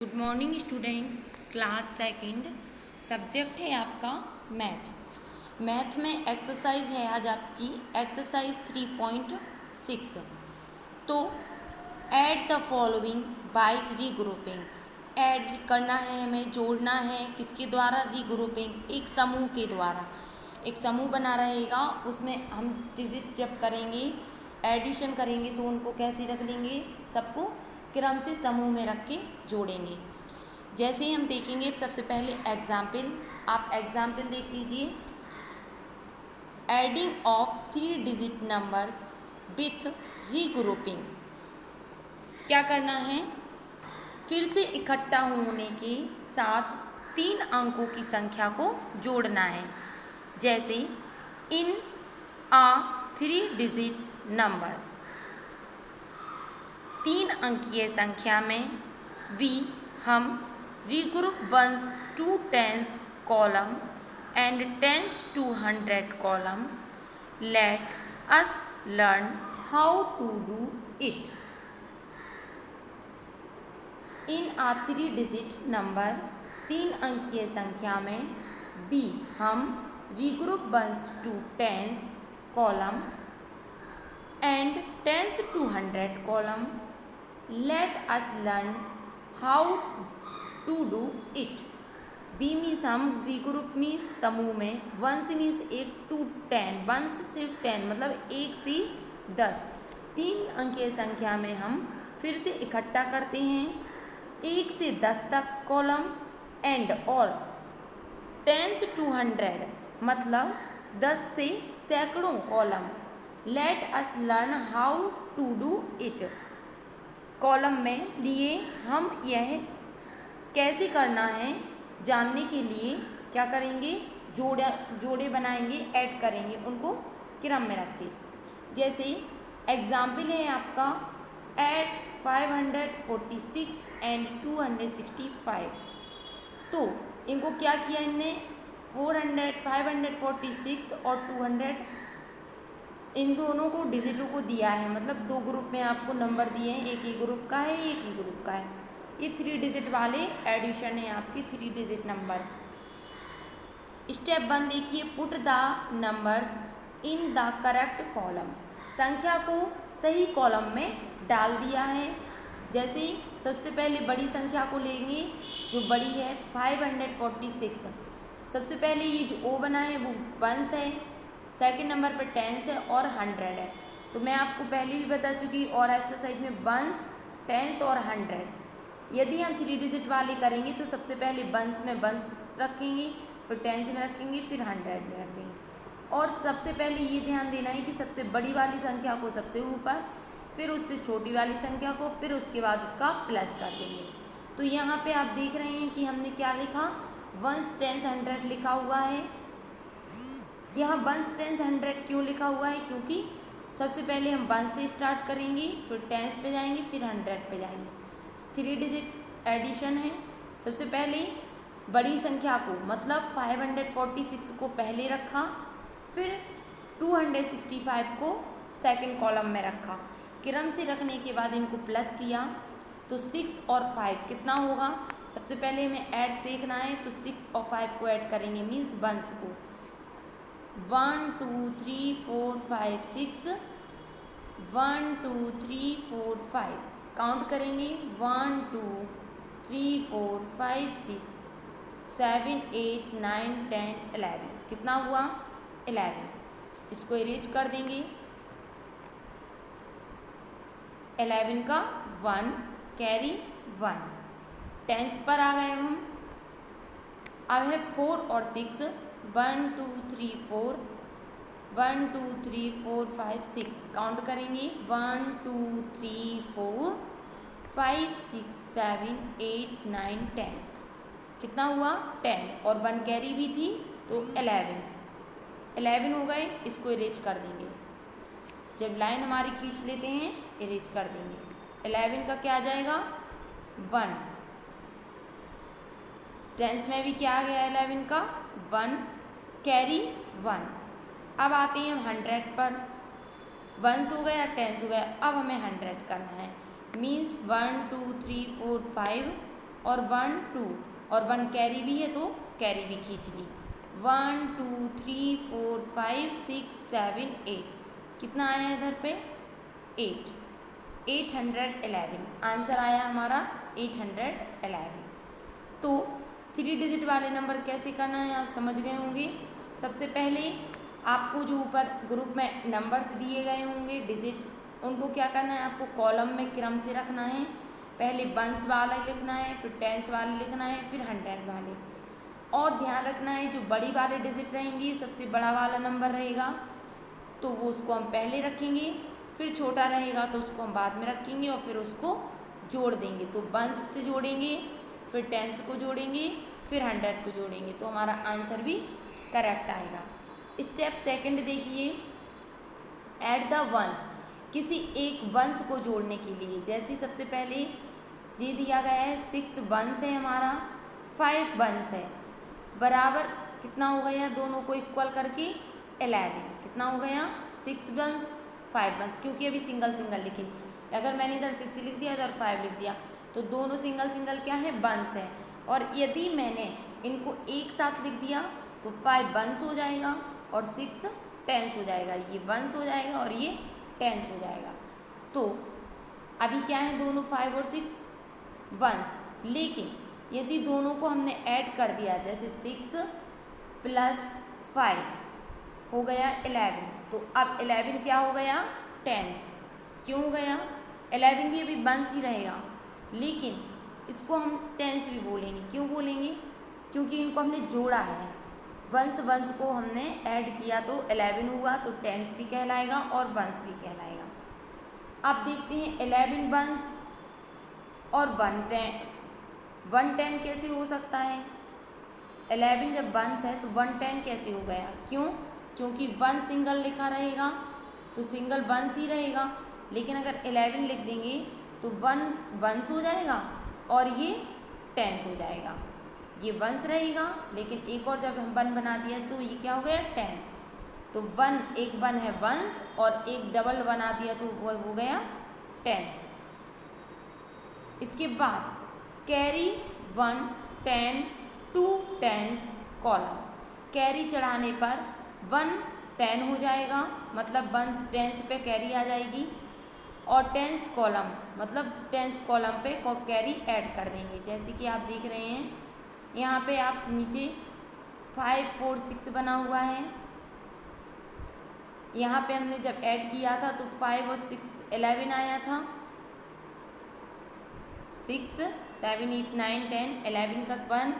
Good morning student. Class second, subject है आपका math. Math में एक्सरसाइज है आज आपकी एक्सरसाइज 3.6। तो add the following bye regrouping. Add करना है हमें, जोड़ना है किसके द्वारा? रीग्रुपिंग, एक समूह के द्वारा। एक समूह बना रहेगा, उसमें हम डिजिट जब करेंगे, एडिशन करेंगे तो उनको कैसे रख लेंगे? सबको क्रम से समूह में रख के जोड़ेंगे। जैसे ही हम देखेंगे सबसे पहले एग्जाम्पल, आप एग्जाम्पल देख लीजिए। Adding of 3 digit numbers with regrouping. क्या करना है? फिर से इकट्ठा होने के साथ 3 अंकों की संख्या को जोड़ना है। जैसे इन आ 3 डिजिट नंबर, 3 अंकीय संख्या में वी हम regroup ones to tens column and tens to 100 column. Let us learn how to do it. In a 3 digit number, 3 अंकीय संख्या में b हम regroup ones to tens column and tens to 100 column. Let us learn how to do it. B means हम regroup means समूह में, once means 1 to 10, once से 10 मतलब 1 से 10, 3 अंकीय संख्या में हम फिर से इकट्ठा करते हैं 1 से 10 तक कॉलम एंड और 10 to 100 मतलब 10 से सैकड़ों column. Let us learn how to do it. Column में लिए हम यह कैसे करना है जानने के लिए क्या करेंगे? जोड़े बनाएंगे, ऐड करेंगे उनको क्रम में रख के। जैसे एग्जाम्पल है आपका ऐड 546 एंड 265। तो इनको क्या किया इनने? 546 और 200 इन दोनों को डिजिटों को दिया है, मतलब 2 ग्रुप में आपको नंबर दिए हैं, एक ही ग्रुप का है, एक ही ग्रुप का है। ये 3 डिजिट वाले एडिशन है आपकी 3 डिजिट नंबर। स्टेप 1 देखिए, put the numbers in the correct column. संख्या को सही कॉलम में डाल दिया है। जैसे सबसे पहले बड़ी संख्या को लेंगे, जो बड़ी है 546। सबसे पहले ये जो ओ बना है वो वंस है, सेकंड नंबर पर टेंस है और 100 है। तो मैं आपको पहले भी बता चुकी और एक्सरसाइज में वंस, टेंस और 100। यदि हम 3 डिजिट वाले करेंगे तो सबसे पहले वंस में वंस रखेंगे, फिर टेंस में रखेंगे, फिर 100 में रखेंगे। और सबसे पहले ये ध्यान देना है कि सबसे बड़ी वाली संख्या को सबसे ऊपर, फिर उससे छोटी वाली संख्या को, फिर उसके बाद उसका प्लस कर देंगे। तो यहाँ पे आप देख रहे हैं कि हमने क्या लिखा? वंस, टेंस, 100 लिखा हुआ है। यहाँ वंस, टेंस, 100 क्यों लिखा हुआ है? क्योंकि सबसे पहले हम वंस से स्टार्ट करेंगे, फिर टेंस पे जाएंगे, फिर 100 पे जाएंगे। 3 डिजिट एडिशन है। सबसे पहले बड़ी संख्या को मतलब 546 को पहले रखा, फिर 265 को सेकंड कॉलम में रखा। क्रम से रखने के बाद इनको प्लस किया तो 6 और 5 कितना होगा? सबसे पहले हमें ऐड देखना है, तो 6 और 5 को ऐड करेंगे मीन्स वंस को। 1 2 3 4 5 6, 1 2 3 4 5 काउंट करेंगे। 1 2 3 4 5 6 7 8 9 10 11। कितना हुआ? 11। इसको इरेज कर देंगे। 11 का 1 कैरी 1। टेंस पर आ गए हम। अब है 4 और 6, 1 2 3 4, 1 2 3 4 5 6 काउंट करेंगे। 1 2 3 4 5 6 7 8 9 10। कितना हुआ? 10 और 1 कैरी भी थी तो 11 हो गए। इसको इरेज कर देंगे। जब लाइन हमारी खींच लेते हैं इरेज कर देंगे। 11 का क्या आ जाएगा? 1। टेंस में भी क्या आ गया? 11 का 1 कैरी 1। अब आते हैं 100 पर। वंस हो गया, टेंस हो गया, अब हमें 100 करना है। मीन्स 1 2 3 4 5 और 1 2 और 1 कैरी भी है तो कैरी भी खींच ली। 1 2 3 4 5 6 7 8 कितना आया इधर पे 8 811 आंसर आया हमारा 811। तो 3 डिजिट वाले नंबर कैसे करना है आप समझ गए होंगे। सबसे पहले आपको जो ऊपर ग्रुप में नंबर्स दिए गए होंगे डिजिट उनको क्या करना है आपको कॉलम में क्रम से रखना है। पहले वंस वाला लिखना है, फिर टेंस वाले लिखना है, फिर 100 वाले। और ध्यान रखना है जो बड़ी वाले डिजिट रहेंगी सबसे बड़ा वाला नंबर रहेगा तो वो उसको हम पहले रखेंगे, फिर छोटा रहेगा तो उसको हम बाद में रखेंगे और फिर उसको जोड़ देंगे। तो वंस से जोड़ेंगे, फिर टेंस को जोड़ेंगे, फिर 100 को जोड़ेंगे तो हमारा आंसर भी करेक्ट आएगा। स्टेप सेकंड देखिए, ऐड द वंस किसी एक वंस को जोड़ने के लिए। जैसे सबसे पहले ये दिया गया है 6 वंस है हमारा, 5 वंस है, बराबर कितना हो गया दोनों को इक्वल करके 11। कितना हो गया 6 वंस 5 वंस, क्योंकि अभी सिंगल सिंगल लिखे। अगर मैंने इधर 6 लिख दिया इधर 5 लिख दिया तो दोनों सिंगल सिंगल क्या है वंस है। और यदि मैंने इनको एक साथ लिख दिया तो 5 वंस हो जाएगा और 6 टेंस हो जाएगा। ये वंस हो जाएगा और ये टेंस हो जाएगा। तो अभी क्या है दोनों 5 और 6 वंस, लेकिन यदि दोनों को हमने ऐड कर दिया जैसे 6 + 5 हो गया 11, तो अब 11 क्या हो गया टेंस। क्यों हो गया 11 भी अभी वंस ही रहेगा लेकिन इसको हम टेंस भी बोलेंगे। क्यों बोलेंगे क्योंकि इनको हमने जोड़ा है, वंस वंस को हमने ऐड किया तो 11 हुआ तो टेंस भी कहलाएगा और वंस भी कहलाएगा। अब देखते हैं 11 वंस और 110 कैसे हो सकता है। 11 जब वंस है तो 110 कैसे हो गया, क्यों क्योंकि 1 सिंगल लिखा रहेगा तो सिंगल वंस ही रहेगा, लेकिन अगर 11 लिख देंगे तो 1 वंस हो जाएगा और ये टेंस हो जाएगा। ये वंस रहेगा लेकिन एक और जब हम 1 बना दिया तो ये क्या हो गया टेंस। तो 1 एक 1 है वंस और एक डबल बना दिया तो वो हो गया टेंस। इसके बाद कैरी 1 10 2 टेंस कॉलम, कैरी चढ़ाने पर 1 10 हो जाएगा मतलब 1 टेंस पे कैरी आ जाएगी और टेंस कॉलम मतलब टेंस कॉलम पे कैरी ऐड कर देंगे। जैसे कि आप देख रहे हैं यहाँ पे आप नीचे 5 4 6 बना हुआ है, यहाँ पे हमने जब ऐड किया था तो 5 और 6 11 आया था, 6 7 8 9 10 11 का 1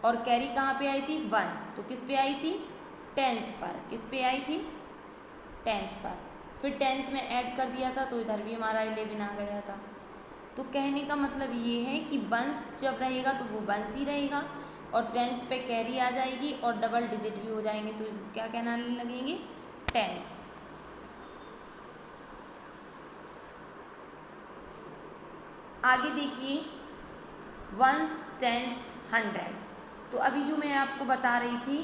और कैरी कहाँ पे आई थी 1, तो किस पे आई थी टेंस पर। किस पे आई थी टेंस पर, फिर टेंस में ऐड कर दिया था तो इधर भी हमारा 11 आ गया था। तो कहने का मतलब ये है कि वंस जब रहेगा तो वो वंस ही रहेगा और टेंस पे कैरी आ जाएगी और डबल डिजिट भी हो जाएंगे तो क्या कहलाने लगेंगे टेंस। आगे देखिए वंस टेंस 100। तो अभी जो मैं आपको बता रही थी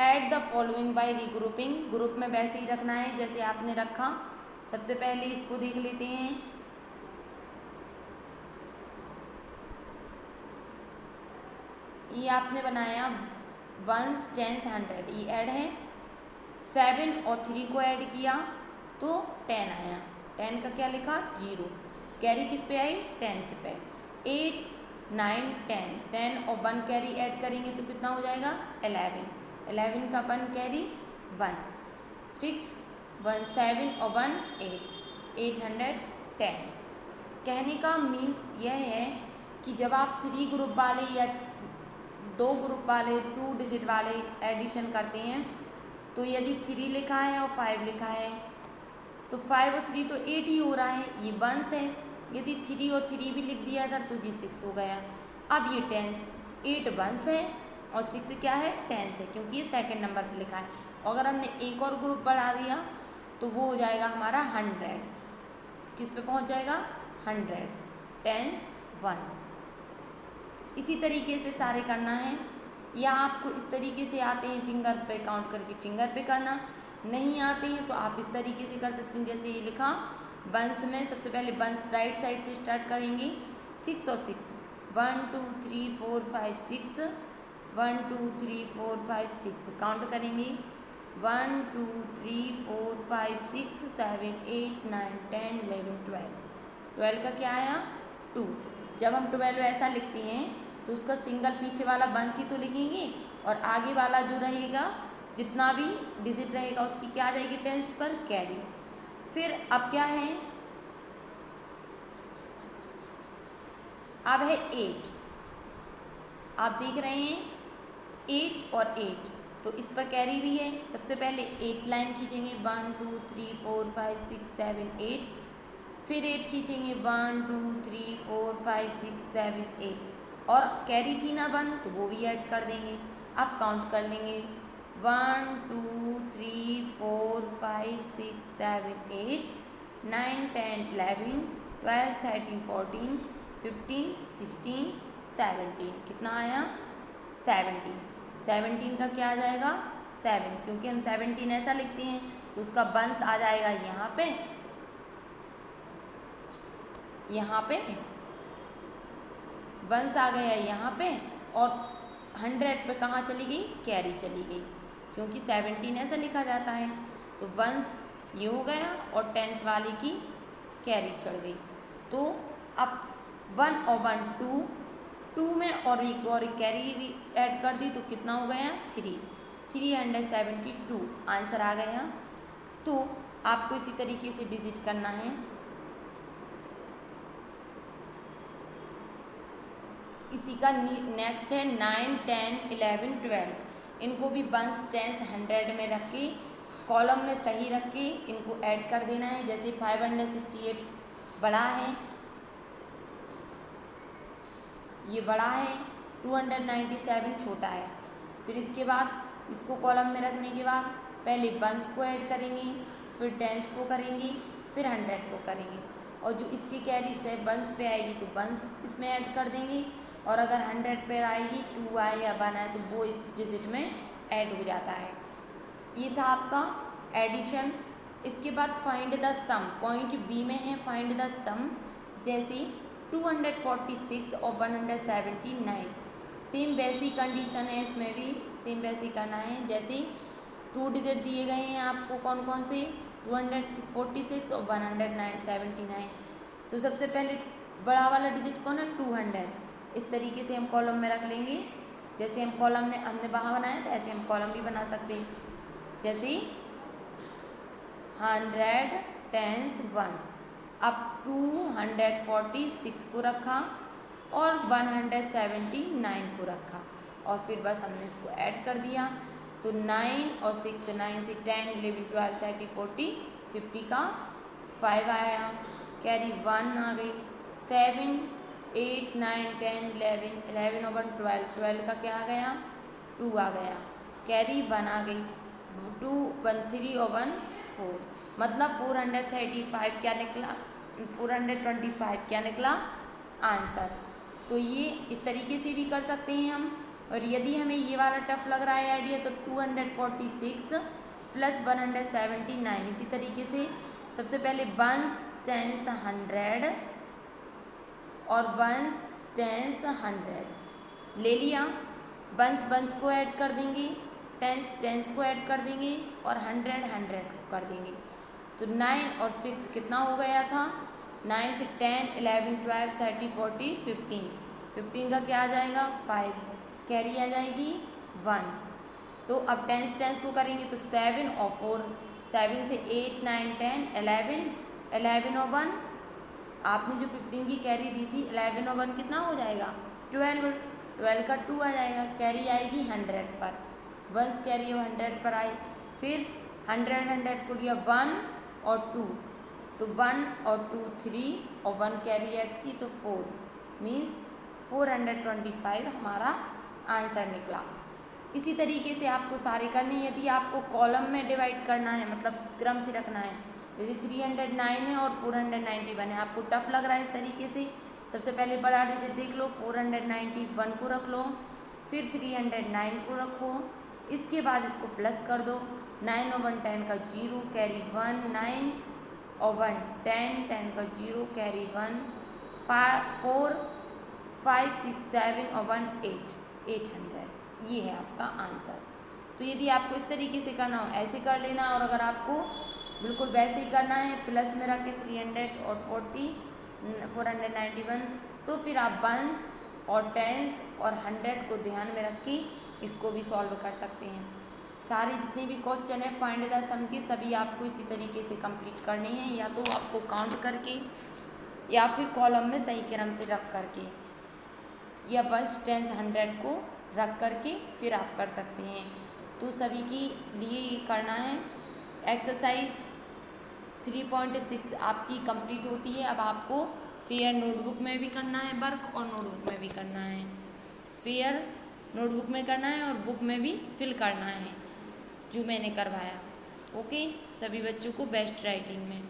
add the following bye regrouping, group में वैसे ही रखना है जैसे आपने रखा। सबसे पहले इसको देख लेते हैं, ये आपने बनाया वंस टेंस 100, ये ऐड है। 7 और 3 को ऐड किया तो 10 आया, 10 का क्या लिखा 0, कैरी किस पे आई टेंस पे। 8 9 10 10 और 1 कैरी ऐड करेंगे तो कितना हो जाएगा 11, 11 का 1 कैरी 1, 6 1 7 और 1 8 810। कहने का मीन्स यह है कि जब आप 3 ग्रुप वाले या 2 ग्रुप वाले 2 डिजिट वाले एडिशन करते हैं तो यदि 3 लिखा है और 5 लिखा है तो 5 और 3 तो 8 ही हो रहा है, ये वंस है। यदि 3 और 3 भी लिख दिया था तो जी 6 हो गया। अब ये टेंस 8 वंस है और 6 क्या है टेंस है क्योंकि ये सेकंड नंबर पर लिखा है। अगर हमने एक और ग्रुप बढ़ा दिया तो वो हो जाएगा हमारा 100, किस पे पहुंच जाएगा 100 टेंस वंस। इसी तरीके से सारे करना है, या आपको इस तरीके से आते हैं फिंगर पे काउंट करके फिंगर पे करना, नहीं आते हैं तो आप इस तरीके से कर सकते हैं। जैसे ये लिखा बंस में सबसे पहले बंस राइट साइड से स्टार्ट करेंगे, 6 और 6, 1 2 3 4 5 6, 1 2 3 4 5 6 काउंट करेंगे, 1 2 3 4 5 6 7 8 9 10 11 12, 12 का क्या आया 2। जब हम 12 ऐसा लिखते हैं तो उसका सिंगल पीछे वाला बंस ही तो लिखेंगे और आगे वाला जो रहेगा जितना भी डिजिट रहेगा उसकी क्या आ जाएगी टेंस पर कैरी। फिर अब क्या है, अब है 8, आप देख रहे हैं 8 और 8 तो इस पर कैरी भी है। सबसे पहले 8 लाइन खींचेंगे, 1 2 3 4 5 6 7 8, फिर 8 खींचेंगे, 1 2 3 4 5 6 7 8 और कैरी थी ना 1 तो वो भी ऐड कर देंगे। अब काउंट कर लेंगे, 1 2 3 4 5 6 7 8 9 10 11 12 13 14 15 16 17, कितना आया 17। 17 का क्या आ जाएगा 7, क्योंकि हम 17 ऐसा लिखते हैं तो उसका बंस आ जाएगा यहाँ पे बंस आ गया यहाँ पे और 100 पे कहाँ चली गई कैरी चली गई, क्योंकि 17 ऐसा लिखा जाता है तो बंस ये हो गया और टेंस वाले की कैरी चढ़ गई। तो अब 1 और 1 2, 2 में और एक कैरी ऐड कर दी तो कितना हो गया 3, 372 आंसर आ गया। तो आपको इसी तरीके से डिजिट करना है। इसी का नेक्स्ट है 9 10 11 12, इनको भी बंस टेंस 100 में रख के कॉलम में सही रख के इनको ऐड कर देना है। जैसे 568 बड़ा है, ये बड़ा है, 297 छोटा है। फिर इसके बाद इसको कॉलम में रखने के बाद पहले बंस को ऐड करेंगे, फिर टेंस को करेंगे, फिर 100 को करेंगे और जो इसकी कैरी से बंस पे आएगी तो बंस इसमें ऐड कर देंगे और अगर 100 पे आएगी 2 आए या 1 आए तो वो इस डिजिट में ऐड हो जाता है। ये था आपका एडिशन। इसके बाद find the sum, point B में है फाइंड द सम। जैसे 246 और 179, सेम वैसी कंडीशन है, इसमें भी सेम वैसी करना है। जैसे 2 डिजिट दिए गए हैं आपको कौन कौन से 246 और 179। तो सबसे पहले बड़ा वाला डिजिट कौन है 200, इस तरीके से हम कॉलम में रख लेंगे। जैसे हम कॉलम ने हमने वहाँ बनाया था ऐसे हम कॉलम भी बना सकते हैं। जैसे 100 टेंस वंस, अब 246 को रखा और 179 को रखा और फिर बस हमने इसको ऐड कर दिया तो 9 और 6, 9 से 10 11 12 13 14 50 का 5 आया, कैरी 1 आ गई, 7 8 9 10 11 11 और 1 12, 12 का क्या आ गया 2 आ गया, कैरी 1 आ गई, 2 1 3 और 1 4, मतलब 435 क्या निकला 425 क्या निकला आंसर। तो ये इस तरीके से भी कर सकते हैं हम। और यदि हमें ये वाला टफ लग रहा है आइडिया तो 246 प्लस 179, इसी तरीके से सबसे पहले बंस टेंस 100 और बंस टेंस 100 ले लिया, बंस को ऐड कर देंगे, टेंस को ऐड कर देंगे और 100 को कर देंगे। तो 9 और 6 कितना हो गया था 9 से 10 11 12 13 14 15, 15 का क्या आ जाएगा 5, कैरी आ जाएगी 1। तो अब टेंस को करेंगे तो 7 और 4, 7 से 8 9 10 11 11 और 1, आपने जो 15 की कैरी दी थी 11 और 1 कितना हो जाएगा 12, 12 का 2 आ जाएगा, कैरी आएगी 100 पर, वंस कैरी 100 पर आई। फिर 100 को लिया 1 और 2, तो 1 और 2 3 और 1 कैरी ऐड की तो 4, मीन्स 425 हमारा आंसर निकला। इसी तरीके से आपको सारे करने, यदि आपको कॉलम में डिवाइड करना है मतलब क्रम से रखना है, जैसे 309 है और 491 है, आपको टफ लग रहा है इस तरीके से, सबसे पहले बड़ा डिजिट देख लो 491 को रख लो, फिर 309 को रखो, इसके बाद इसको प्लस कर दो, 9 और 1 10 का 0, कैरी 1 9 और 1 10 10 का 0 कैरी 1 4 5 6 7 और 1 8 800। ये है आपका आंसर। तो यदि आपको इस तरीके से करना हो ऐसे कर लेना, और अगर आपको बिल्कुल वैसे ही करना है प्लस में रख के 300 और 491, तो फिर आप 1s और 10s और 100 को ध्यान में रख के इसको भी सॉल्व कर सकते हैं। सारे जितने भी क्वेश्चन है फाइंड द सम के सभी आपको इसी तरीके से कंप्लीट करने हैं, या तो आपको काउंट करके या फिर कॉलम में सही क्रम से रख करके, या बस 10s 100 को रख करके फिर आप कर सकते हैं। तो सभी के लिए ये करना है। एक्सरसाइज 3.6 आपकी कंप्लीट होती है। अब आपको फेयर नोटबुक में भी करना है वर्क और नोटबुक में भी करना है। फेयर नोटबुक में करना है और बुक में भी फिल करना है जो मैंने करवाया। ओके, सभी बच्चों को बेस्ट राइटिंग में।